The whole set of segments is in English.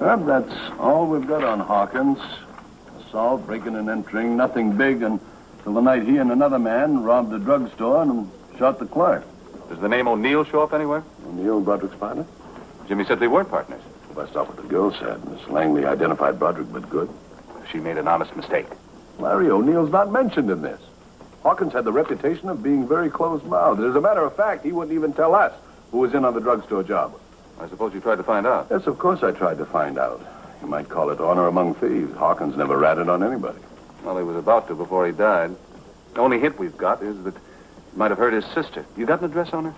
Well, that's all we've got on Hawkins. Assault, breaking and entering, nothing big until the night he and another man robbed a drugstore and shot the clerk. Does the name O'Neill show up anywhere? O'Neill, Broderick's partner? Jimmy said they weren't partners. Well, that's not what the girl said. Miss Langley identified Broderick, but good. She made an honest mistake. Larry O'Neill's not mentioned in this. Hawkins had the reputation of being very close-mouthed. As a matter of fact, he wouldn't even tell us who was in on the drugstore job. I suppose you tried to find out. Yes, of course I tried to find out. You might call it honor among thieves. Hawkins never ratted on anybody. Well, he was about to before he died. The only hint we've got is that he might have hurt his sister. You got an address on her?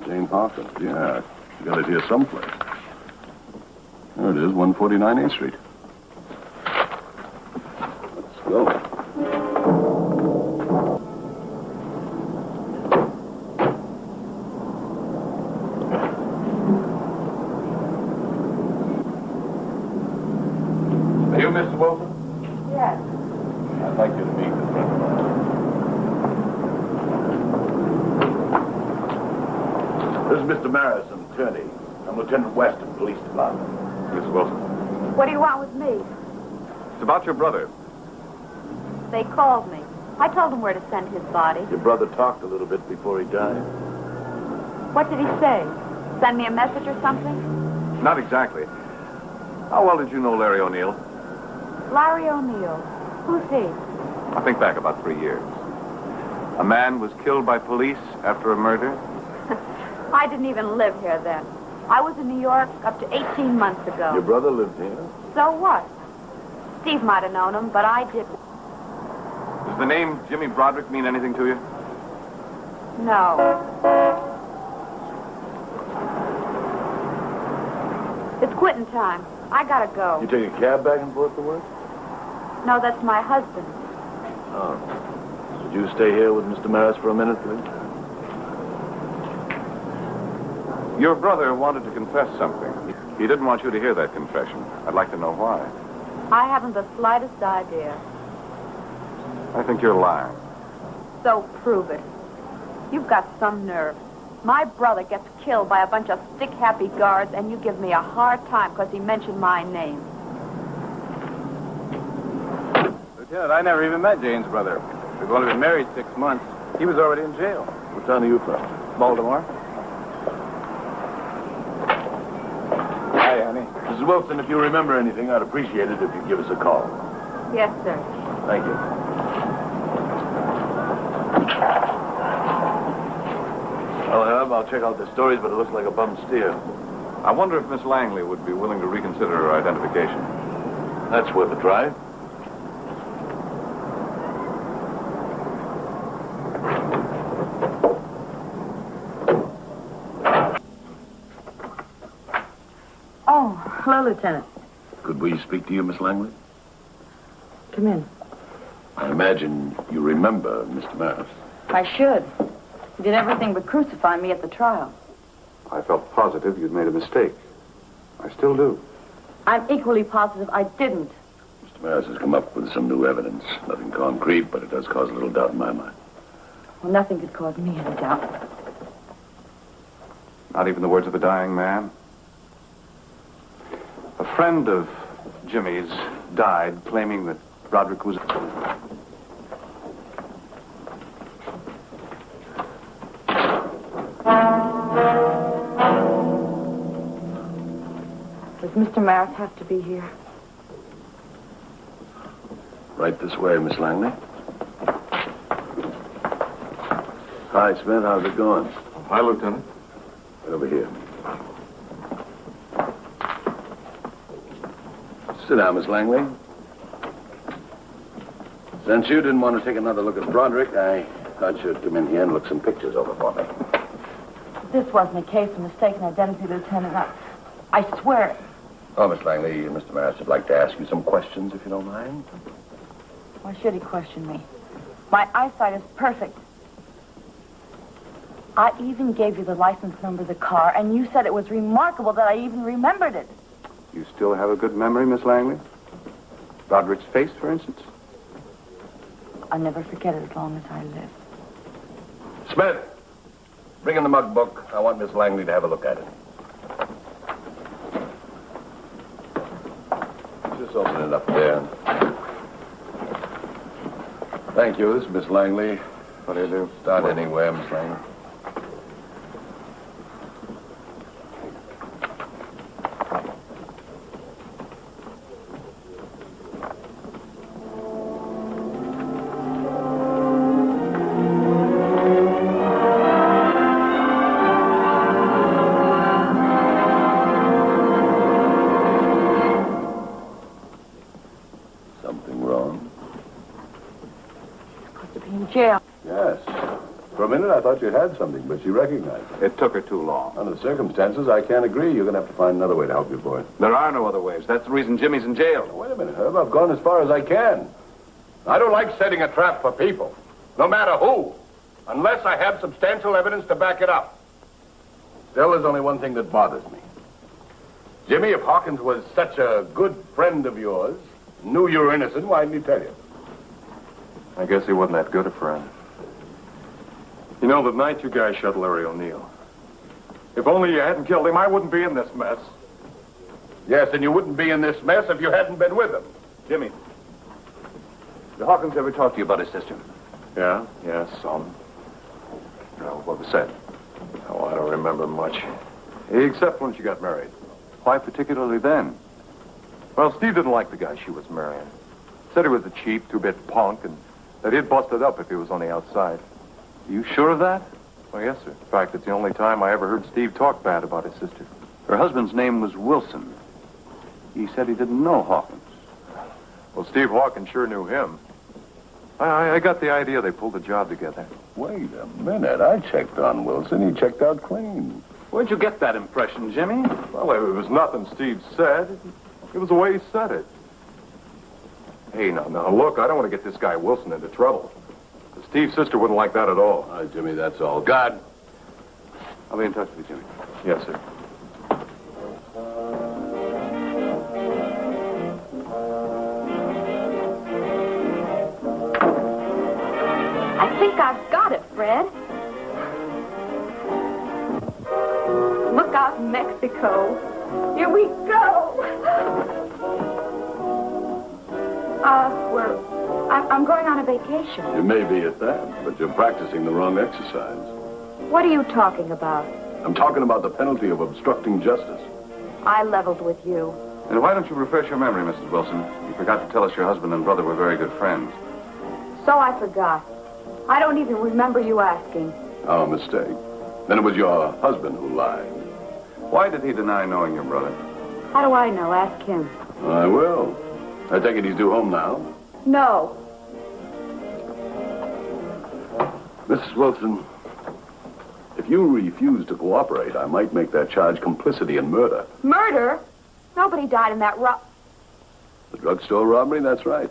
Jane Hawkins, yeah. You got it here someplace. There it is, 149 A Street. Let's go. Are you Mr. Wilson? Yes. I'd like you to meet this friend of mine. This is Mr. Maris, an attorney. I'm Lieutenant West of the Police Department. Mrs. Wilson. What do you want with me? It's about your brother. They called me. I told them where to send his body. Your brother talked a little bit before he died. What did he say? Send me a message or something? Not exactly. How well did you know Larry O'Neill? Larry O'Neill. Who's he? I think back about 3 years. A man was killed by police after a murder. I didn't even live here then. I was in New York up to 18 months ago. Your brother lived here? So what? Steve might have known him, but I didn't. Does the name Jimmy Broderick mean anything to you? No. It's quitting time. I gotta go. You take a cab back and forth to work? No, that's my husband. Oh. Would you stay here with Mr. Maris for a minute, please? Your brother wanted to confess something. He didn't want you to hear that confession. I'd like to know why. I haven't the slightest idea. I think you're lying. So prove it. You've got some nerve. My brother gets killed by a bunch of stick-happy guards, and you give me a hard time because he mentioned my name. Lieutenant, I never even met Jane's brother. We've only been married 6 months. He was already in jail. What town are you from? Baltimore. Hi, honey. Mrs. Wilson, if you remember anything, I'd appreciate it if you'd give us a call. Yes, sir. Thank you. Well, Herb, I'll check out the stories, but it looks like a bum steer. I wonder if Miss Langley would be willing to reconsider her identification. That's worth a try. Oh, hello, Lieutenant. Could we speak to you, Miss Langley? Come in. I imagine you remember Mr. Maris. I should. He did everything but crucify me at the trial. I felt positive you'd made a mistake. I still do. I'm equally positive I didn't. Mr. Maris has come up with some new evidence. Nothing concrete, but it does cause a little doubt in my mind. Well, nothing could cause me any doubt. Not even the words of a dying man? A friend of Jimmy's died claiming that Broderick was... Does Mr. Maris have to be here? Right this way, Miss Langley. Hi, Smith. How's it going? Hi, Lieutenant. Over here. Sit down, Miss Langley. Since you didn't want to take another look at Broderick, I thought you'd come in here and look some pictures over for me. This wasn't a case of mistaken identity, Lieutenant. I swear it. Oh, Miss Langley, Mr. Maris would like to ask you some questions, if you don't mind. Why should he question me? My eyesight is perfect. I even gave you the license number of the car, and you said it was remarkable that I even remembered it. You still have a good memory, Miss Langley? Broderick's face, for instance? I'll never forget it as long as I live. Smith, bring in the mug book. I want Miss Langley to have a look at it. Let's open it up there. Thank you. This is Miss Langley. What do you do? Start anywhere, Miss Langley. Jail. Yes. For a minute, I thought you had something, but she recognized it. It took her too long. Under the circumstances, I can't agree. You're going to have to find another way to help your boy. There are no other ways. That's the reason Jimmy's in jail. Wait a minute, Herb. I've gone as far as I can. I don't like setting a trap for people, no matter who, unless I have substantial evidence to back it up. Still, there's only one thing that bothers me. Jimmy, if Hawkins was such a good friend of yours, knew you were innocent, why didn't he tell you? I guess he wasn't that good a friend. You know, the night you guys shot Larry O'Neill, if only you hadn't killed him, I wouldn't be in this mess. Yes, and you wouldn't be in this mess if you hadn't been with him. Jimmy, did Hawkins ever talk to you about his sister? Yeah, some. What was said? Oh, I don't remember much. Except when she got married. Why particularly then? Well, Steve didn't like the guy she was marrying. Said he was a cheap, two-bit punk, and that he'd bust it up if he was on the outside. You sure of that? Oh, yes, sir. In fact, it's the only time I ever heard Steve talk bad about his sister. Her husband's name was Wilson. He said he didn't know Hawkins. Well, Steve Hawkins sure knew him. I got the idea they pulled a job together. Wait a minute. I checked on Wilson. He checked out clean. Where'd you get that impression, Jimmy? Well, it was nothing Steve said. It was the way he said it. Hey, now, look, I don't want to get this guy Wilson into trouble. Steve's sister wouldn't like that at all. All right, Jimmy, that's all. God. I'll be in touch with you, Jimmy. Yes, sir. I think I've got it, Fred. Look out, Mexico. Here we go. I'm going on a vacation. You may be at that, but you're practicing the wrong exercise. What are you talking about? I'm talking about the penalty of obstructing justice. I leveled with you. And why don't you refresh your memory, Mrs. Wilson? You forgot to tell us your husband and brother were very good friends. So I forgot. I don't even remember you asking. Our mistake. Then it was your husband who lied. Why did he deny knowing your brother? How do I know? Ask him. I will. I take it he's due home now. No. Mrs. Wilson, if you refuse to cooperate, I might make that charge complicity in murder. Murder? Nobody died in that The drugstore robbery? That's right.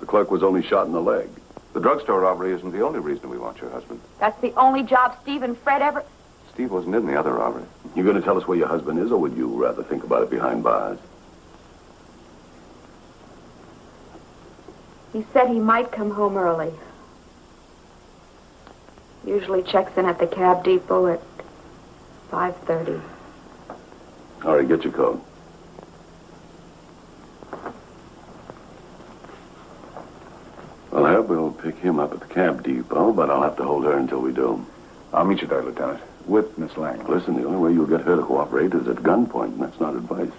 The clerk was only shot in the leg. The drugstore robbery isn't the only reason we want your husband. That's the only job Steve and Fred ever... Steve wasn't in the other robbery. You going to tell us where your husband is, or would you rather think about it behind bars? He said he might come home early. Usually checks in at the cab depot at 5:30. All right, get your coat. Well, Herb, we'll pick him up at the cab depot, but I'll have to hold her until we do. I'll meet you there, Lieutenant, with Miss Lang. Listen, the only way you'll get her to cooperate is at gunpoint, and that's not advice.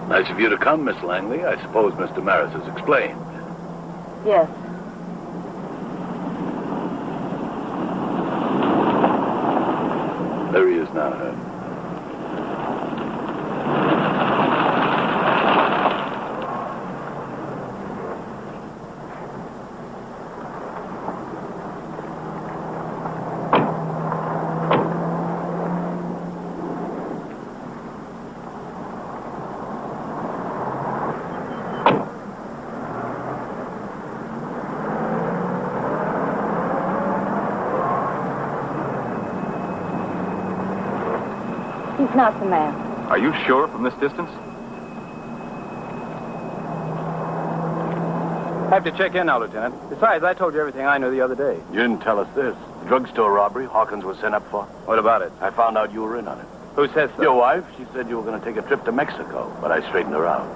Nice of you to come, Miss Langley. I suppose Mr. Maris has explained. Yes. There he is now, Herb. He's not the man. Are you sure from this distance? I have to check in now, Lieutenant. Besides, I told you everything I knew the other day. You didn't tell us this. The drugstore robbery Hawkins was sent up for. What about it? I found out you were in on it. Who says so? Your wife, she said you were going to take a trip to Mexico, but I straightened her out.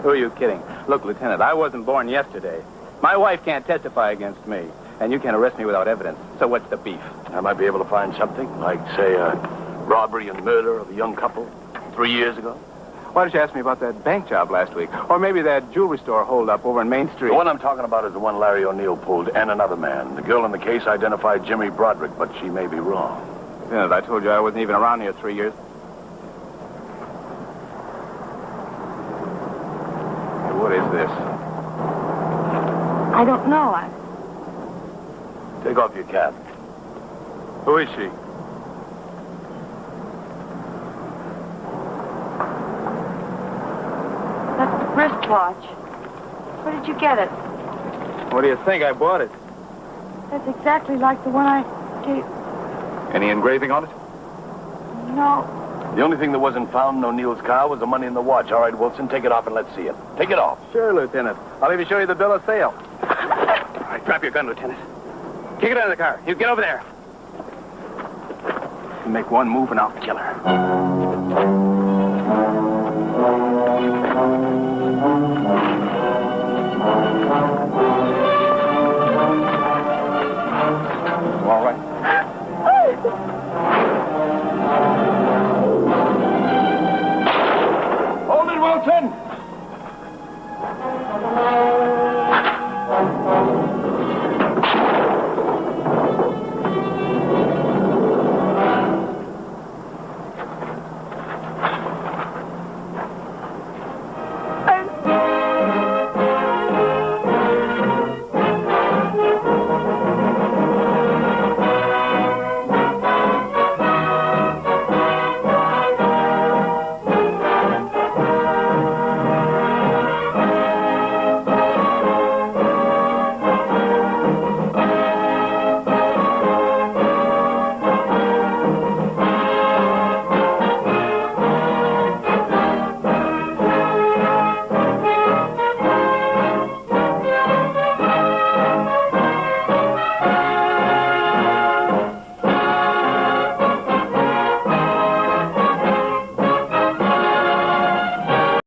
Who are you kidding? Look, Lieutenant, I wasn't born yesterday. My wife can't testify against me, and you can't arrest me without evidence. So what's the beef? I might be able to find something, like, say, a robbery and murder of a young couple 3 years ago. Why did you ask me about that bank job last week? Or maybe that jewelry store holdup over in Main Street? The one I'm talking about is the one Larry O'Neill pulled, and another man. The girl in the case identified Jimmy Broderick, but she may be wrong. Lieutenant, I told you I wasn't even around here 3 years. Hey, what is this? I don't know. Take off your cap. Who is she? That's the wristwatch. Where did you get it? What do you think? I bought it. That's exactly like the one I gave. Any engraving on it? No. The only thing that wasn't found in O'Neill's car was the money in the watch. All right, Wilson, take it off and let's see it. Take it off. Sure, Lieutenant. I'll even show you the bill of sale. All right, drop your gun, Lieutenant. Kick it out of the car. You get over there. You make one move and I'll kill her. All right. Hold it, Wilson!